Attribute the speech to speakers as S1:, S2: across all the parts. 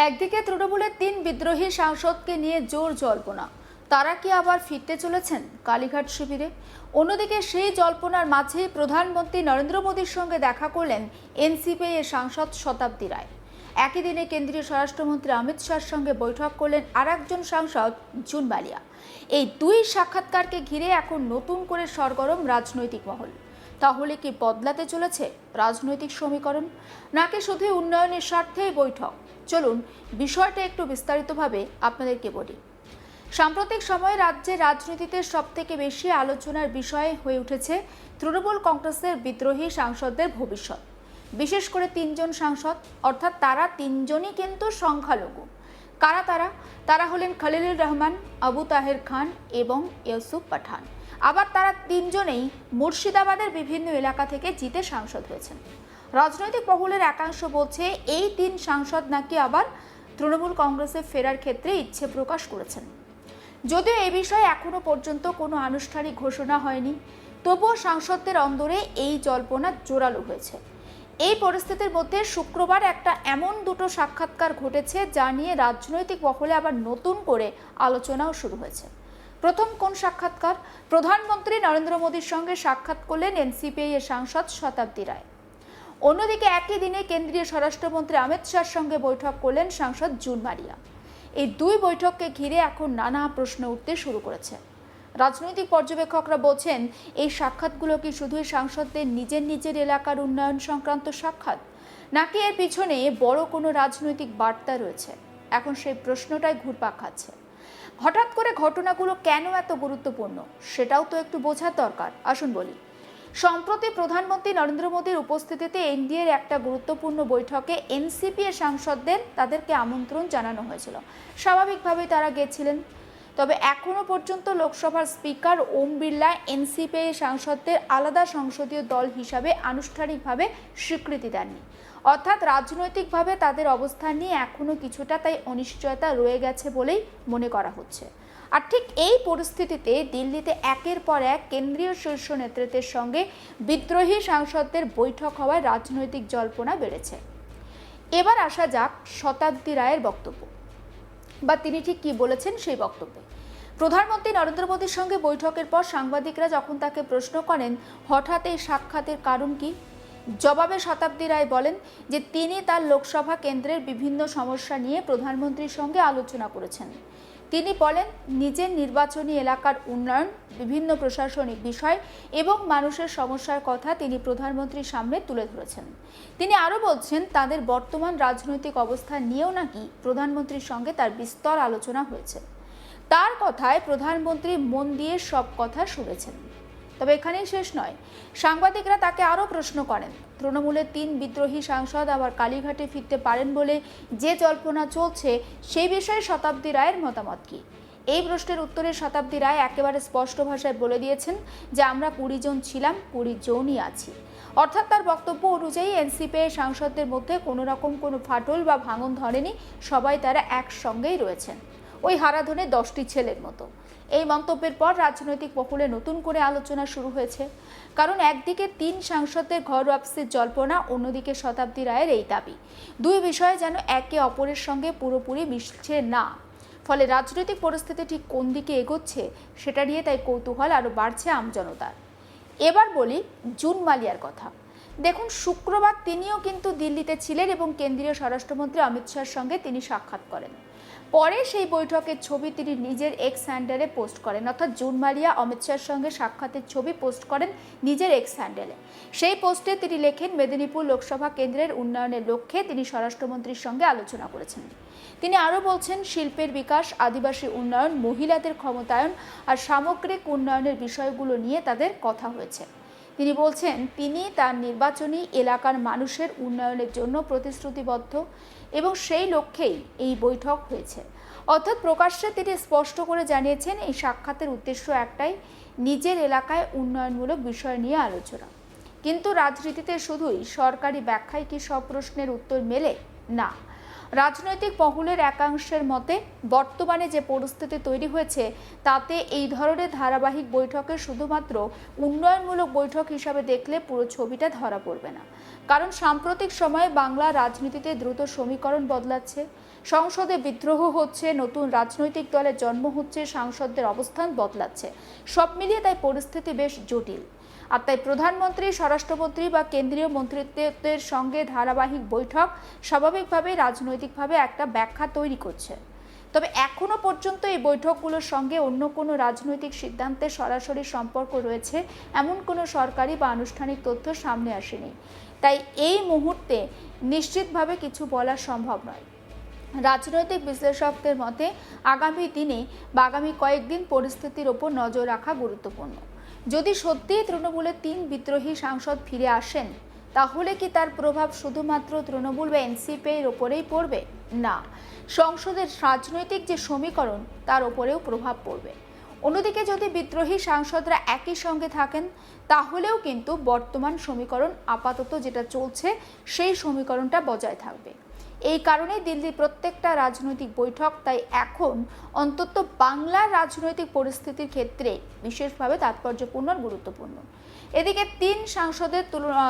S1: একদিকে তৃণমূলের ৩ বিদ্রোহী সাংসদকে নিয়ে জোর জল্পনা, তারা কি আবার ফিরতে চলেছেন কালীঘাট শিবিরে? অন্যদিকে সেই জল্পনার মাঝে প্রধানমন্ত্রী নরেন্দ্র মোদীর সঙ্গে দেখা করলেন এনসিপি এর সাংসদ শতাব্দী রায়। একই দিনে কেন্দ্রীয় স্বরাষ্ট্রমন্ত্রী অমিত শাহর সঙ্গে বৈঠক করলেন আরেকজন সাংসদ জুন বালিয়া। এই দুই সাক্ষাৎকারকে ঘিরে এখন নতুন করে সরগরম রাজনৈতিক মহল। তাহলে কি বদলাতে চলেছে রাজনৈতিক সমীকরণ, নাকি শুধু উন্নয়নের স্বার্থেই বৈঠক? চলুন বিষয়টা একটু বিস্তারিতভাবে আপনাদেরকে বলি। সাম্প্রতিক সময়ে রাজ্যের রাজনীতিতে সবথেকে বেশি আলোচনার বিষয় হয়ে উঠেছে তৃণমূল কংগ্রেসের বিদ্রোহী সাংসদদের ভবিষ্যৎ। বিশেষ করে ৩ জন সাংসদ, অর্থাৎ তারা ৩ জনই কিন্তু সংখ্যালঘু। কারা তারা? তারা হলেন খলিলুর রহমান, আবু তাহের খান এবং ইউসুফ পাঠান। আবার তারা ৩ জনেই মুর্শিদাবাদের বিভিন্ন এলাকা থেকে জিতে সাংসদ হয়েছেন। রাজনৈতিক মহলের একাংশ বলছে এই ৩ সাংসদ নাকি আবার তৃণমূল কংগ্রেসে ফেরার ক্ষেত্রে ইচ্ছে প্রকাশ করেছেন। যদিও এই বিষয়ে এখনো পর্যন্ত কোনো আনুষ্ঠানিক ঘোষণা হয়নি, তবুও সাংসদদের অন্দরে এই জল্পনা জোরালো হয়েছে। এই পরিস্থিতির মধ্যে শুক্রবার একটা এমন দুটো সাক্ষাৎকার ঘটেছে যা নিয়ে রাজনৈতিক মহলে আবার নতুন করে আলোচনাও শুরু হয়েছে। প্রথম কোন সাক্ষাৎকার? প্রধানমন্ত্রী নরেন্দ্র মোদীর সঙ্গে সাক্ষাৎ করলেন এনসিপি এর সাংসদ শতাব্দী রায়। অন্যদিকে একই দিনে কেন্দ্রীয় স্বরাষ্ট্রমন্ত্রী অমিত শাহর সঙ্গে বৈঠক করলেন সাংসদ জুন বালিয়া। এই দুই বৈঠককে ঘিরে এখন নানা প্রশ্ন উঠতে শুরু করেছে। রাজনৈতিক পর্যবেক্ষকরা বলছেন, এই সাক্ষাৎগুলো কি শুধুই সাংসদদের নিজের এলাকার উন্নয়ন সংক্রান্ত সাক্ষাৎ, নাকি এর পিছনে বড় কোনো রাজনৈতিক বার্তা রয়েছে? এখন সেই প্রশ্নটাই ঘুরপাক খাচ্ছে। হঠাৎ করে ঘটনাগুলো কেন এত গুরুত্বপূর্ণ সেটাও তো একটু বোঝার দরকার। আসুন বলি। সম্প্রতি প্রধানমন্ত্রী নরেন্দ্র মোদীর উপস্থিতিতে এনডিএর একটা গুরুত্বপূর্ণ বৈঠকে এনসিপি এর সাংসদদের তাদেরকে আমন্ত্রণ জানানো হয়েছিল। স্বাভাবিকভাবেই তারা গেছিলেন। তবে এখনো পর্যন্ত লোকসভার স্পিকার ওম বিড়লা এনসিপি এর সাংসদদের আলাদা সংসদীয় দল হিসাবে আনুষ্ঠানিকভাবে স্বীকৃতি দেননি। অর্থাৎ রাজনৈতিকভাবে তাদের অবস্থান নিয়ে এখনো কিছুটা তাই অনিশ্চয়তা রয়ে গেছে বলেই মনে করা হচ্ছে। আর ঠিক এই পরিস্থিতিতে দিল্লিতে একের পর এক কেন্দ্রীয় শীর্ষ নেতৃত্বের সঙ্গে বিদ্রোহী সাংসদদের বৈঠক হওয়ায় রাজনৈতিক জল্পনা বেড়েছে। এবার আসা যাক শতাব্দী রায়ের বক্তব্য, বা তিনি ঠিক কি বলেছেন সেই বক্তব্যে। প্রধানমন্ত্রী নরেন্দ্র মোদীর সঙ্গে বৈঠকের পর সাংবাদিকরা যখন তাকে প্রশ্ন করেন হঠাৎ এই সাক্ষাতের কারণ কি, জবাবে শতাব্দী রায় বলেন যে তিনি তার লোকসভা কেন্দ্রের বিভিন্ন সমস্যা নিয়ে প্রধানমন্ত্রীর সঙ্গে আলোচনা করেছেন। তিনি বলেন নিজের নির্বাচনী এলাকার উন্নয়ন, বিভিন্ন প্রশাসনিক বিষয় এবং মানুষের সমস্যার কথা তিনি প্রধানমন্ত্রীর সামনে তুলে ধরেছেন। তিনি আরও বলছেন তাদের বর্তমান রাজনৈতিক অবস্থা নিয়েও নাকি প্রধানমন্ত্রীর সঙ্গে তার বিস্তর আলোচনা হয়েছে। তার কথায় প্রধানমন্ত্রী মন দিয়ে সব কথা শুনেছেন। তবে এখানেই শেষ নয়, সাংবাদিকরা তাকে আরও প্রশ্ন করেন তৃণমূলের ৩ বিদ্রোহী সাংসদ আবার কালীঘাটে ফিরতে পারেন বলে যে জল্পনা চলছে সেই বিষয়ে শতাব্দী রায়ের মতামত কি। এই প্রশ্নের উত্তরে শতাব্দী রায় একেবারে স্পষ্ট ভাষায় বলে দিয়েছেন যে আমরা ২০ জন ছিলাম, ২০ জনই আছি। অর্থাৎ তার বক্তব্য অনুযায়ী এনসিপি এর সাংসদদের মধ্যে কোনো রকম কোনো ফাটল বা ভাঙন ধরেনি, সবাই তারা একসঙ্গেই রয়েছেন, ওই হারাধনে 10টি ছেলের মতো। এই মন্তব্যের পর রাজনৈতিক মহলে নতুন করে আলোচনা শুরু হয়েছে। কারণ একদিকে ৩ সাংসদদের ঘর ওয়াপসির জল্পনা, অন্যদিকে শতাব্দী রায়ের এই দাবি। দুই বিষয় যেন একে অপরের সঙ্গে পুরোপুরি মিশছে না। ফলে রাজনৈতিক পরিস্থিতি ঠিক কোন দিকে এগোচ্ছে সেটা নিয়ে তাই কৌতূহল আরও বাড়ছে আমজনতার। এবার বলি জুন মালিয়ার কথা। দেখুন, শুক্রবার তিনিও কিন্তু দিল্লিতে ছিলেন এবং কেন্দ্রীয় স্বরাষ্ট্রমন্ত্রী অমিত শাহর সঙ্গে তিনি সাক্ষাৎ করেন। পরে সেই বৈঠকের ছবি তিনি নিজের এক্স হ্যান্ডেলে পোস্ট করেন। অর্থাৎ জুন মালিয়া অমিত শাহর সঙ্গে সাক্ষাতের ছবি পোস্ট করেন নিজের এক্স হ্যান্ডেলে। সেই পোস্টে তিনি লেখেন মেদিনীপুর লোকসভা কেন্দ্রের উন্নয়নের লক্ষ্যে তিনি স্বরাষ্ট্রমন্ত্রীর সঙ্গে আলোচনা করেছেন। তিনি আরও বলছেন শিল্পের বিকাশ, আদিবাসী উন্নয়ন, মহিলাদের ক্ষমতায়ন আর সামগ্রিক উন্নয়নের বিষয়গুলো নিয়ে তাদের কথা হয়েছে। তিনি বলছেন তিনি তার নির্বাচনী এলাকার মানুষের উন্নয়নের জন্য প্রতিশ্রুতিবদ্ধ এবং সেই লক্ষ্যেই এই বৈঠক হয়েছে। অর্থাৎ প্রকাশ্যে তিনি স্পষ্ট করে জানিয়েছেন এই সাক্ষাতের উদ্দেশ্য একটাই, নিজের এলাকায় উন্নয়নমূলক বিষয় নিয়ে আলোচনা। কিন্তু রাজনীতিতে শুধুই সরকারি ব্যাখ্যায় কি সব প্রশ্নের উত্তর মেলে? না। রাজনৈতিক মহলের একাংশের মতে বর্তমানে যে পরিস্থিতি তৈরি হয়েছে তাতে এই ধরনের ধারাবাহিক বৈঠকে শুধুমাত্র উন্নয়নমূলক বৈঠক হিসাবে দেখলে পুরো ছবিটা ধরা পড়বে না। কারণ সাম্প্রতিক সময়ে বাংলা রাজনীতিতে দ্রুত সমীকরণ বদলাচ্ছে, সংসদে বিদ্রোহ হচ্ছে, নতুন রাজনৈতিক দলের জন্ম হচ্ছে, সাংসদদের অবস্থান বদলাচ্ছে। সব মিলিয়ে তাই পরিস্থিতি বেশ জটিল। আর তাই প্রধানমন্ত্রী, স্বরাষ্ট্রমন্ত্রী বা কেন্দ্রীয় মন্ত্রিত্বের সঙ্গে ধারাবাহিক বৈঠক স্বাভাবিকভাবেই রাজনৈতিকভাবে একটা ব্যাখ্যা তৈরি করছে। তবে এখনো পর্যন্ত এই বৈঠকগুলোর সঙ্গে অন্য কোনো রাজনৈতিক সিদ্ধান্তের সরাসরি সম্পর্ক রয়েছে এমন কোনো সরকারি বা আনুষ্ঠানিক তথ্য সামনে আসেনি। তাই এই মুহূর্তে নিশ্চিতভাবে কিছু বলা সম্ভব নয়। রাজনৈতিক বিশ্লেষকদের মতে আগামী দিনে বা আগামী কয়েকদিন পরিস্থিতির ওপর নজর রাখা গুরুত্বপূর্ণ। যদি সত্যিই তৃণমূলের 3 বিদ্রোহী সাংসদ ফিরে আসেন, তাহলে কি তার প্রভাব শুধুমাত্র তৃণমূল বা এনসিপির ওপরেই পড়বে? না, সংসদের রাজনৈতিক যে সমীকরণ তার ওপরেও প্রভাব পড়বে। অন্যদিকে যদি বিদ্রোহী সাংসদরা একই সঙ্গে থাকেন, তাহলেও কিন্তু বর্তমান সমীকরণ আপাতত যেটা চলছে সেই সমীকরণটা বজায় থাকবে। এই কারণে দিল্লির প্রত্যেকটা রাজনৈতিক বৈঠক তাই এখন অন্তত বাংলার রাজনৈতিক পরিস্থিতির ক্ষেত্রে বিশেষভাবে তাৎপর্যপূর্ণ আর গুরুত্বপূর্ণ। এদিকে 3 সাংসদের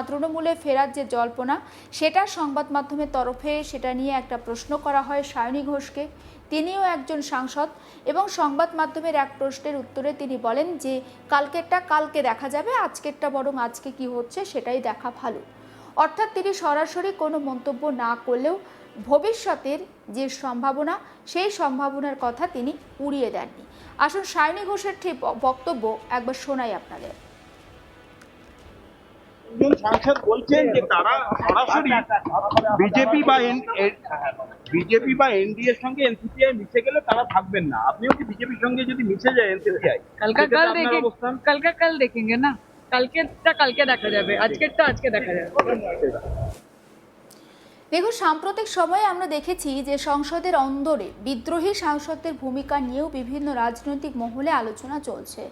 S1: তৃণমূলে ফেরার যে জল্পনা, সেটা সংবাদ মাধ্যমের তরফে সেটা নিয়ে একটা প্রশ্ন করা হয় সায়নী ঘোষকে। তিনিও একজন সাংসদ এবং সংবাদ মাধ্যমের এক প্রশ্নের উত্তরে তিনি বলেন যে কালকেরটা কালকে দেখা যাবে, আজকেরটা বরং আজকে কি হচ্ছে সেটাই দেখা ভালো। অর্থাৎ তিনি সরাসরি কোনো মন্তব্য না করলেও ভবিষ্যতের যে সম্ভাবনা সেই সম্ভাবনার কথা তিনি উড়িয়ে দেননি। আসুন সায়নী ঘোষের ঠিক বক্তব্য একবার শোনাই আপনাদের।
S2: সাংসদ বলছেন যে তারা সরাসরি বিজেপি বা এনডিএ এর সঙ্গে এনসিপিআই মিশে গেলে তারা থাকবেন না। আপনিও কি বিজেপির সঙ্গে যদি মিশে যায় এনসিপিআই,
S3: কাল देखेंगे না, কালকে দেখা যাবে, আজকেরটা আজকে দেখা যাবে।
S1: দেখুন, সাম্প্রতিক সময়ে আমরা দেখেছি যে সংসদের অন্দরে বিদ্রোহী সাংসদদের ভূমিকা নিয়েও বিভিন্ন রাজনৈতিক মহলে আলোচনা চলছে।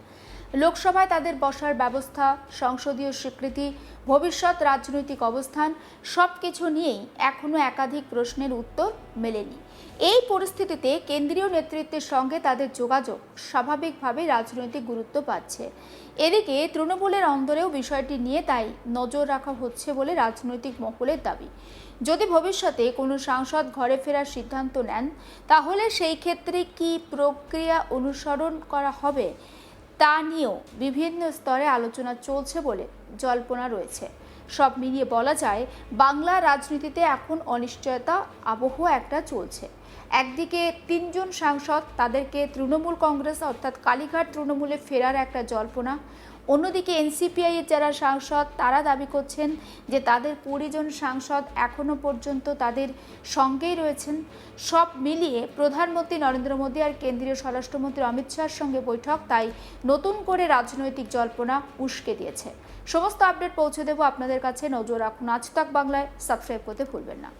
S1: লোকসভায় তাদের বসার ব্যবস্থা, সংসদীয় স্বীকৃতি, ভবিষ্যৎ রাজনৈতিক অবস্থান সব কিছু নিয়েই এখনও একাধিক প্রশ্নের উত্তর মেলেনি। এই পরিস্থিতিতে কেন্দ্রীয় নেতৃত্বের সঙ্গে তাদের যোগাযোগ স্বাভাবিকভাবেই রাজনৈতিক গুরুত্ব পাচ্ছে। এদিকে তৃণমূলের অন্দরেও বিষয়টি নিয়ে তাই নজর রাখা হচ্ছে বলে রাজনৈতিক মহলের দাবি। যদি ভবিষ্যতে কোনো সাংসদ ঘরে ফেরার সিদ্ধান্ত নেন, তাহলে সেই ক্ষেত্রে কী প্রক্রিয়া অনুসরণ করা হবে তা নিয়েও বিভিন্ন স্তরে আলোচনা চলছে বলে জল্পনা রয়েছে। সব মিলিয়ে বলা যায় বাংলা রাজনীতিতে এখন অনিশ্চয়তা আবহ একটা চলছে। একদিকে 3 জন সাংসদ, তাদেরকে তৃণমূল কংগ্রেস অর্থাৎ কালীঘাট তৃণমূলে ফেরার একটা জল্পনা। অন্যদিকে এনসিপিআই এর যারা সাংসদ তারা দাবি করছেন যে তাদের 20 জন সাংসদ এখনো পর্যন্ত তাদের সঙ্গেই রয়েছেন। সব মিলিয়ে প্রধানমন্ত্রী নরেন্দ্র মোদী আর কেন্দ্রীয় স্বরাষ্ট্রমন্ত্রী অমিত শাহর সঙ্গে বৈঠক তাই নতুন করে রাজনৈতিক জল্পনা উস্কে দিয়েছে। সমস্ত আপডেট পৌঁছে দেব আপনাদের কাছে। নজর রাখুন আজ তাক বাংলায়, সাবস্ক্রাইব করতে ভুলবেন না।